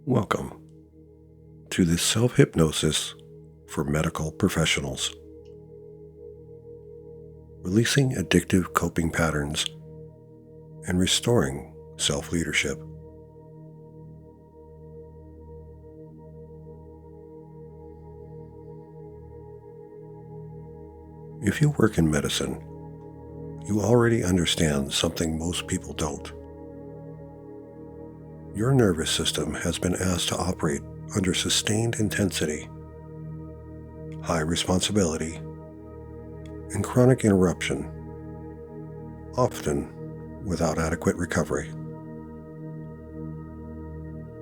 Welcome to the Self-Hypnosis for Medical Professionals. Releasing addictive coping patterns and restoring self-leadership. If you work in medicine, you already understand something most people don't. Your nervous system has been asked to operate under sustained intensity, high responsibility, and chronic interruption, often without adequate recovery.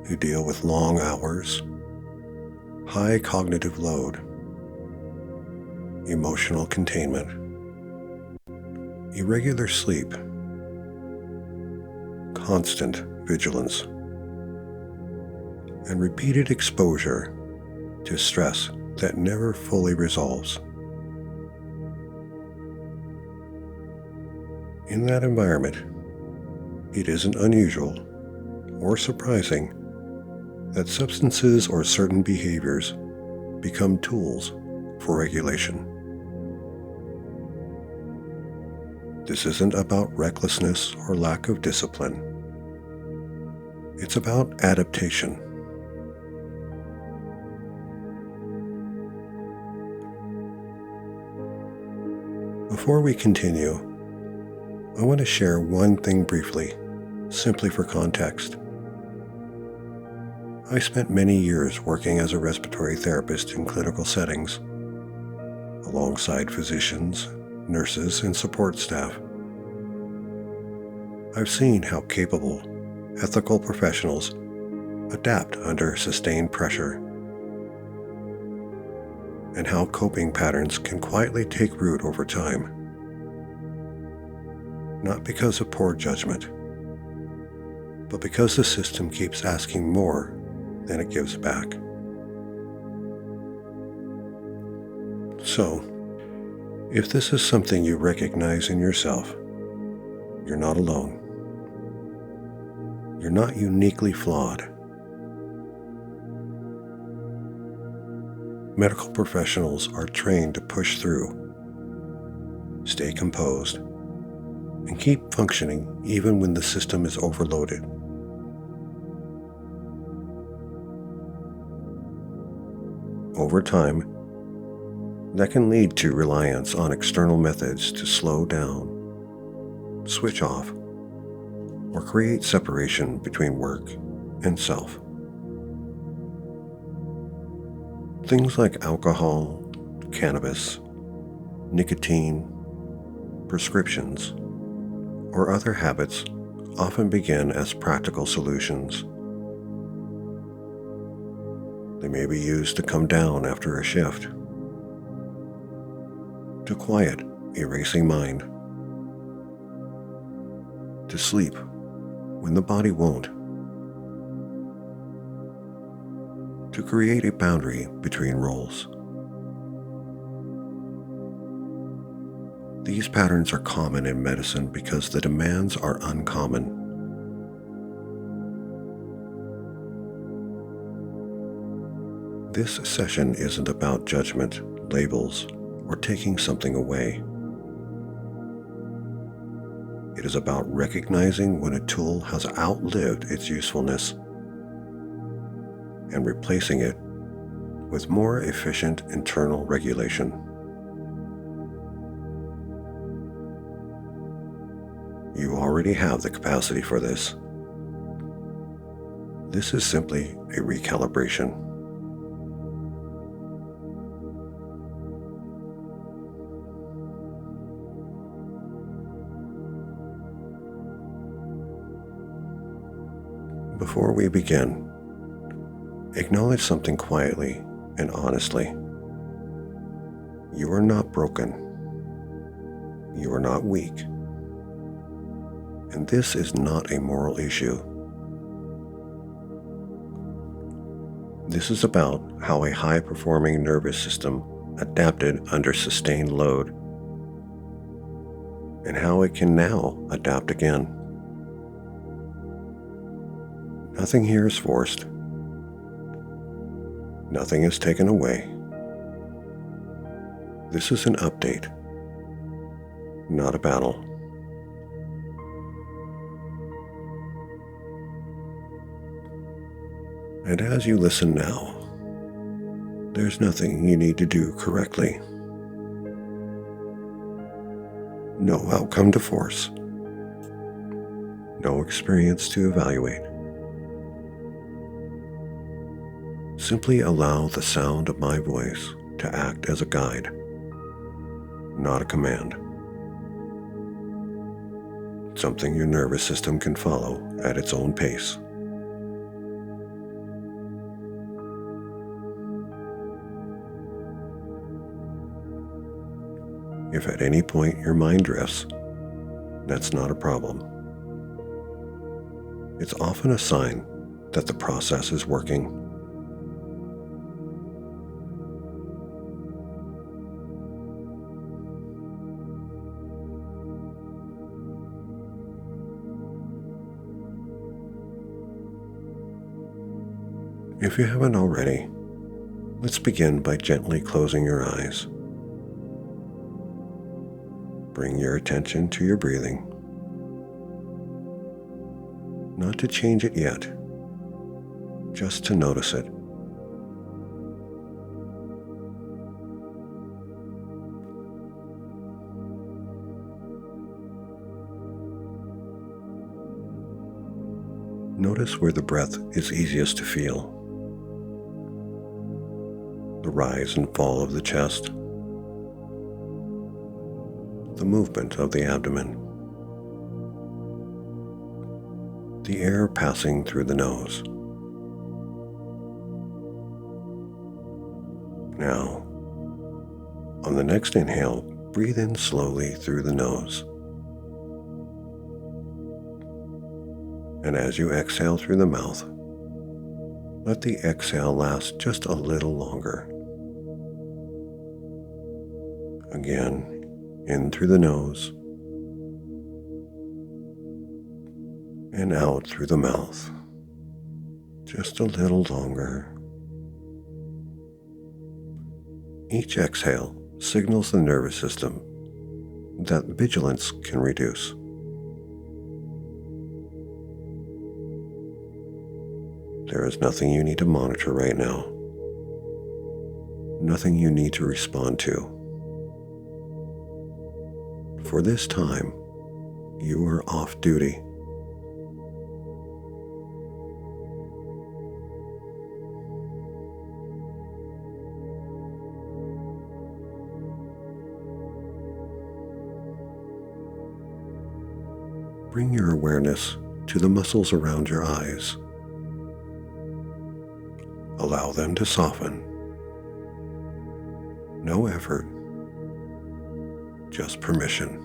You deal with long hours, high cognitive load, emotional containment, irregular sleep, constant vigilance, and repeated exposure to stress that never fully resolves. In that environment, it isn't unusual or surprising that substances or certain behaviors become tools for regulation. This isn't about recklessness or lack of discipline. It's about adaptation. Before we continue, I want to share one thing briefly, simply for context. I spent many years working as a respiratory therapist in clinical settings, alongside physicians, nurses, and support staff. I've seen how capable, ethical professionals adapt under sustained pressure, and how coping patterns can quietly take root over time. Not because of poor judgment, but because the system keeps asking more than it gives back. So, if this is something you recognize in yourself, you're not alone. You're not uniquely flawed. Medical professionals are trained to push through, stay composed, and keep functioning even when the system is overloaded. Over time, that can lead to reliance on external methods to slow down, switch off, or create separation between work and self. Things like alcohol, cannabis, nicotine, prescriptions, or other habits often begin as practical solutions. They may be used to come down after a shift, to quiet a racing mind, to sleep when the body won't, to create a boundary between roles. These patterns are common in medicine because the demands are uncommon. This session isn't about judgment, labels, or taking something away. It is about recognizing when a tool has outlived its usefulness and replacing it with more efficient internal regulation. You already have the capacity for this. This is simply a recalibration. Before we begin, acknowledge something quietly and honestly. You are not broken. You are not weak. And this is not a moral issue. This is about how a high-performing nervous system adapted under sustained load, and how it can now adapt again. Nothing here is forced. Nothing is taken away. This is an update, not a battle. And as you listen now, there's nothing you need to do correctly. No outcome to force. No experience to evaluate. Simply allow the sound of my voice to act as a guide, not a command. Something your nervous system can follow at its own pace. If at any point your mind drifts, that's not a problem. It's often a sign that the process is working. If you haven't already, let's begin by gently closing your eyes. Bring your attention to your breathing. Not to change it yet, just to notice it. Notice where the breath is easiest to feel. The rise and fall of the chest. The movement of the abdomen. The air passing through the nose. Now, on the next inhale, breathe in slowly through the nose. And as you exhale through the mouth, let the exhale last just a little longer. Again, in through the nose and out through the mouth, just a little longer. Each exhale signals the nervous system that vigilance can reduce. There is nothing you need to monitor right now, nothing you need to respond to. For this time, you are off duty. Bring your awareness to the muscles around your eyes. Allow them to soften. No effort, just permission.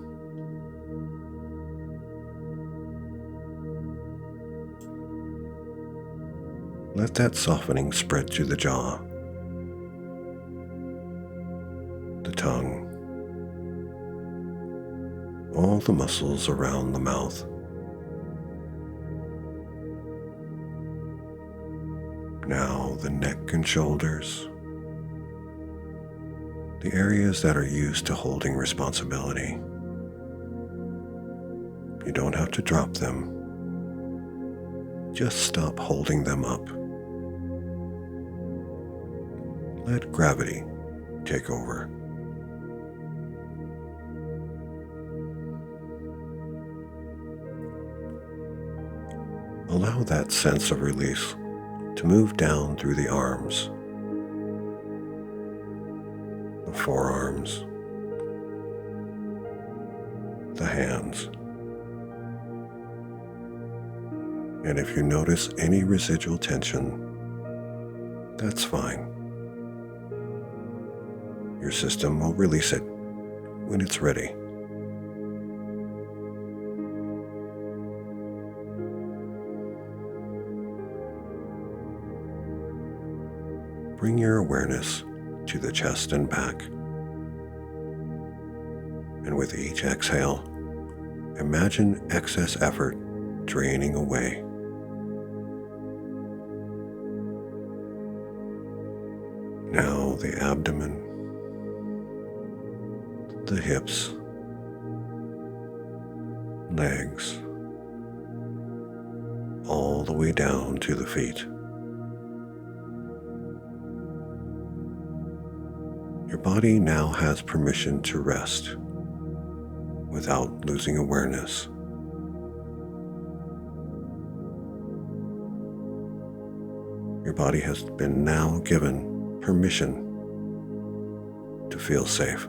Let that softening spread to the jaw, the tongue, all the muscles around the mouth. Now the neck and shoulders, the areas that are used to holding responsibility. You don't have to drop them. Just stop holding them up. Let gravity take over. Allow that sense of release to move down through the arms, the forearms, the hands. And if you notice any residual tension, that's fine. Your system will release it when it's ready. Bring your awareness to the chest and back. And with each exhale, imagine excess effort draining away. abdomen, the hips, legs, all the way down to the feet. Your body now has permission to rest without losing awareness. Your body has been now given permission to feel safe.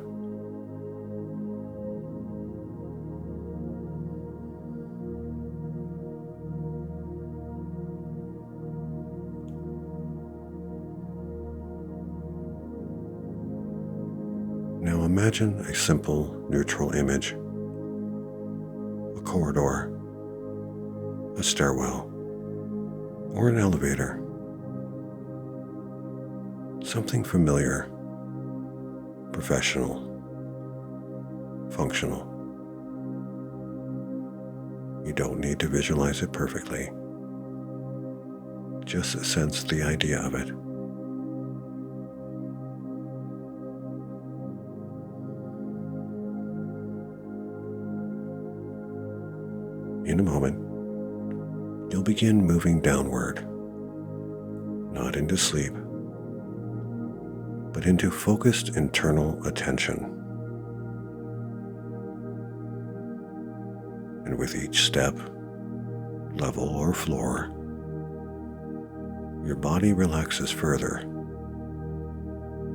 Now imagine a simple, neutral image: a corridor, a stairwell, or an elevator. Something familiar, professional, functional. You don't need to visualize it perfectly. Just sense the idea of it. In a moment, you'll begin moving downward, not into sleep, but into focused internal attention. And with each step, level or floor, your body relaxes further,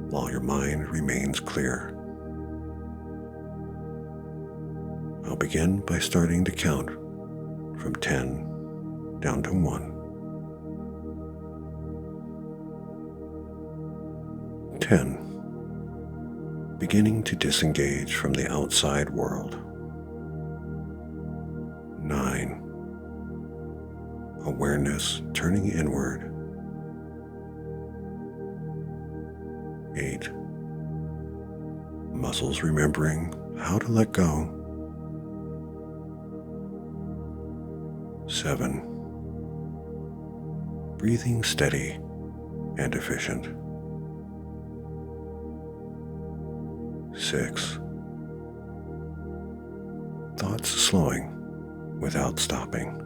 while your mind remains clear. I'll begin by starting to count from 10 down to 1. 10. Beginning to disengage from the outside world. 9. Awareness turning inward. 8. Muscles remembering how to let go. 7. Breathing steady and efficient. 6. Thoughts slowing without stopping.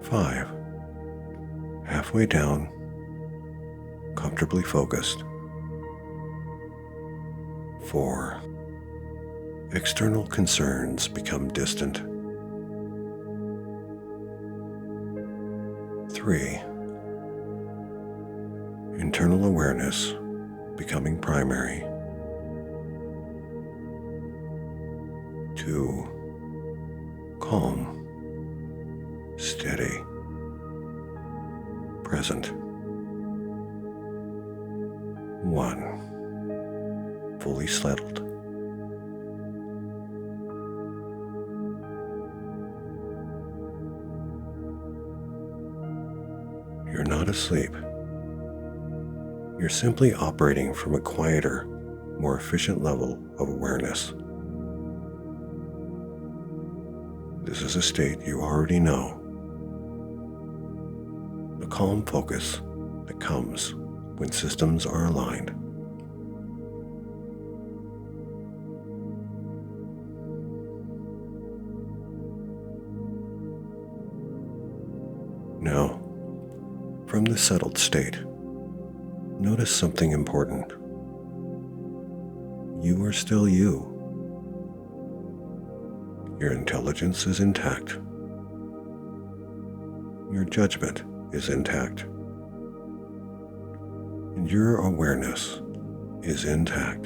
5. Halfway down, comfortably focused. 4. External concerns become distant. 3. Internal awareness becoming primary. 2. Calm, steady, present. 1. Fully settled. You're not asleep. You're simply operating from a quieter, more efficient level of awareness. This is a state you already know. A calm focus that comes when systems are aligned. Now, from this settled state, notice something important. You are still you. Your intelligence is intact. Your judgment is intact. And your awareness is intact.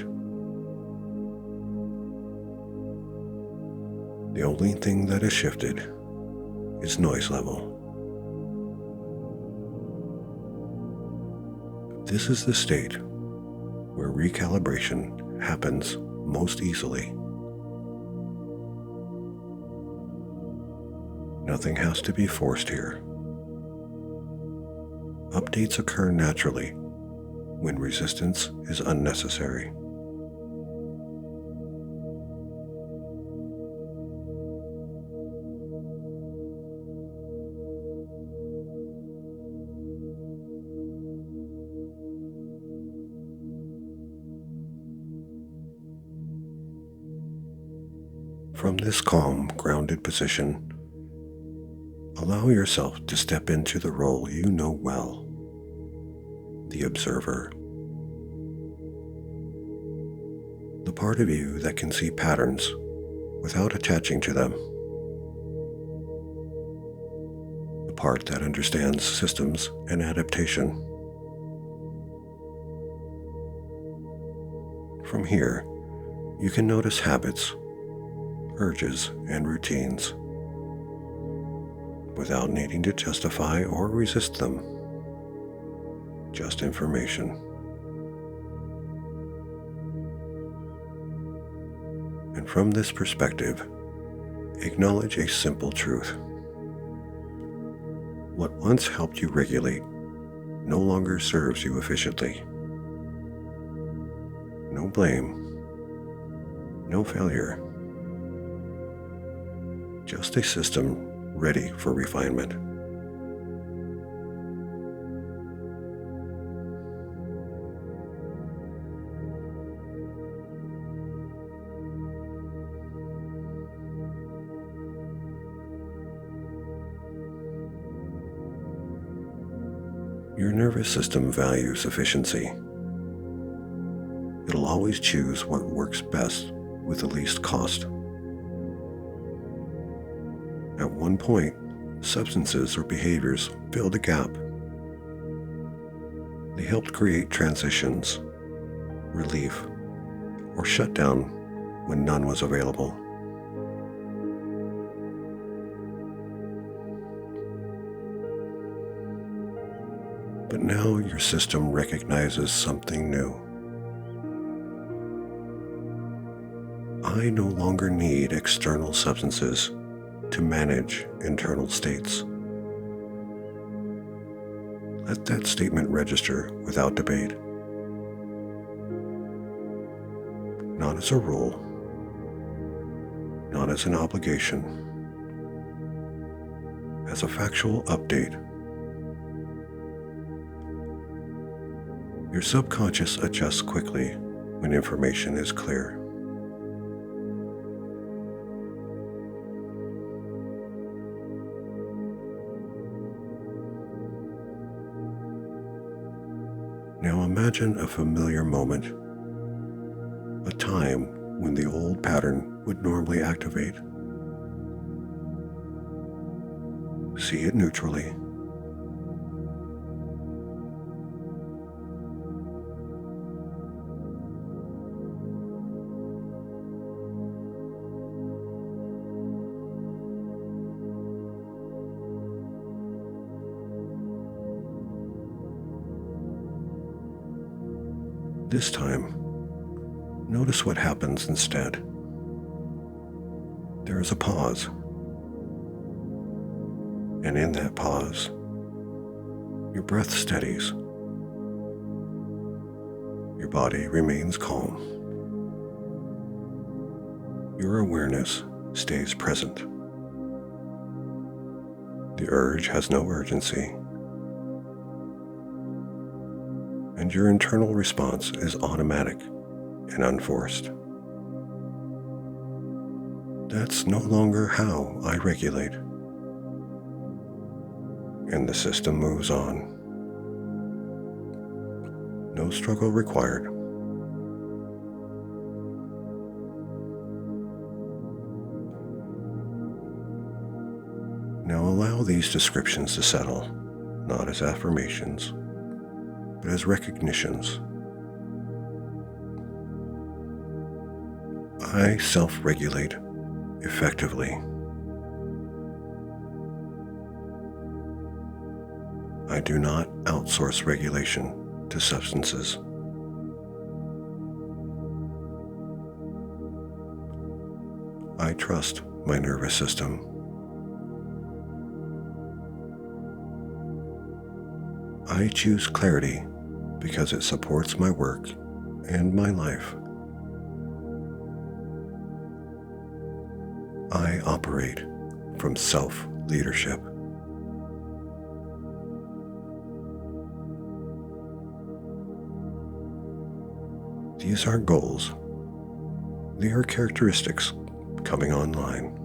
The only thing that has shifted is noise level. This is the state where recalibration happens most easily. Nothing has to be forced here. Updates occur naturally when resistance is unnecessary. From this calm, grounded position, allow yourself to step into the role you know well, the observer. The part of you that can see patterns without attaching to them. The part that understands systems and adaptation. From here, you can notice habits, urges, and routines without needing to justify or resist them. Just information. And from this perspective, acknowledge a simple truth. What once helped you regulate no longer serves you efficiently. No blame, no failure. Just a system ready for refinement. Your nervous system values efficiency. It'll always choose what works best with the least cost. At one point, substances or behaviors filled a gap. They helped create transitions, relief, or shutdown when none was available. But now your system recognizes something new. I no longer need external substances to manage internal states. Let that statement register without debate. Not as a rule, not as an obligation, as a factual update. Your subconscious adjusts quickly when information is clear. Now imagine a familiar moment, a time when the old pattern would normally activate. See it neutrally. This time, notice what happens instead. There is a pause. And in that pause, your breath steadies. Your body remains calm. Your awareness stays present. The urge has no urgency. And your internal response is automatic and unforced. That's no longer how I regulate. And the system moves on. No struggle required. Now allow these descriptions to settle, not as affirmations, but as recognitions. I self-regulate effectively. I do not outsource regulation to substances. I trust my nervous system. I choose clarity because it supports my work and my life. I operate from self-leadership. These aren't goals. They are characteristics coming online.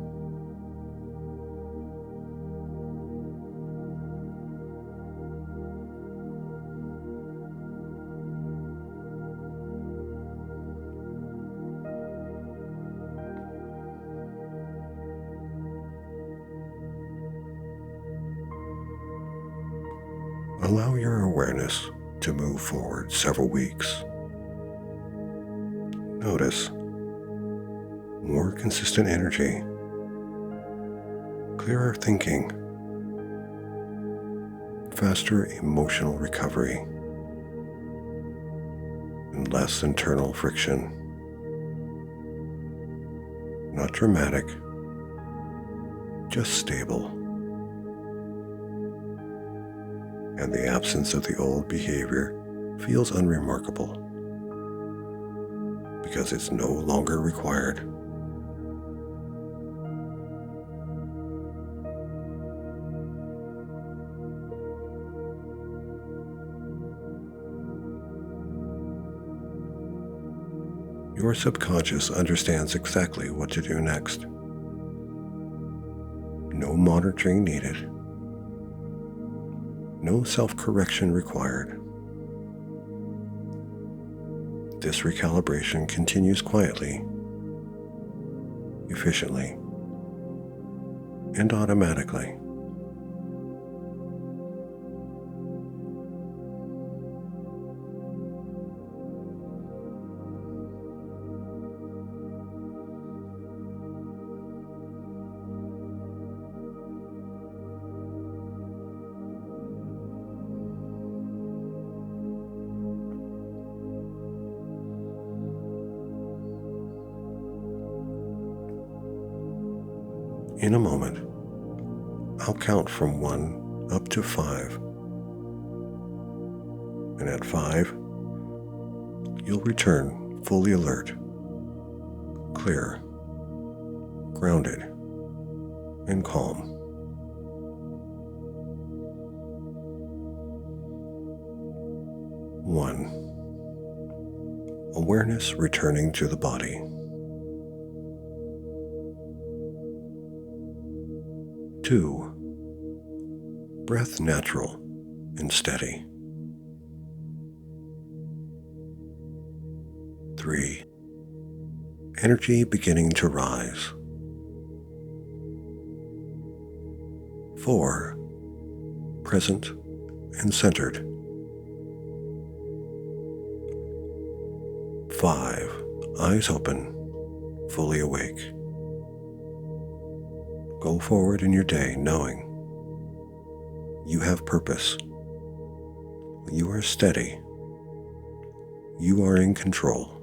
Allow your awareness to move forward several weeks. Notice more consistent energy, clearer thinking, faster emotional recovery, and less internal friction. Not dramatic, just stable. And the absence of the old behavior feels unremarkable because it's no longer required. Your subconscious understands exactly what to do next. No monitoring needed. No self-correction required. This recalibration continues quietly, efficiently, and automatically. In a moment, I'll count from 1 up to 5. And at 5, you'll return fully alert, clear, grounded, and calm. 1. Awareness returning to the body. 2. Breath natural and steady. 3. Energy beginning to rise. 4. Present and centered. 5. Eyes open, fully awake. Go forward in your day knowing you have purpose. You are steady. You are in control.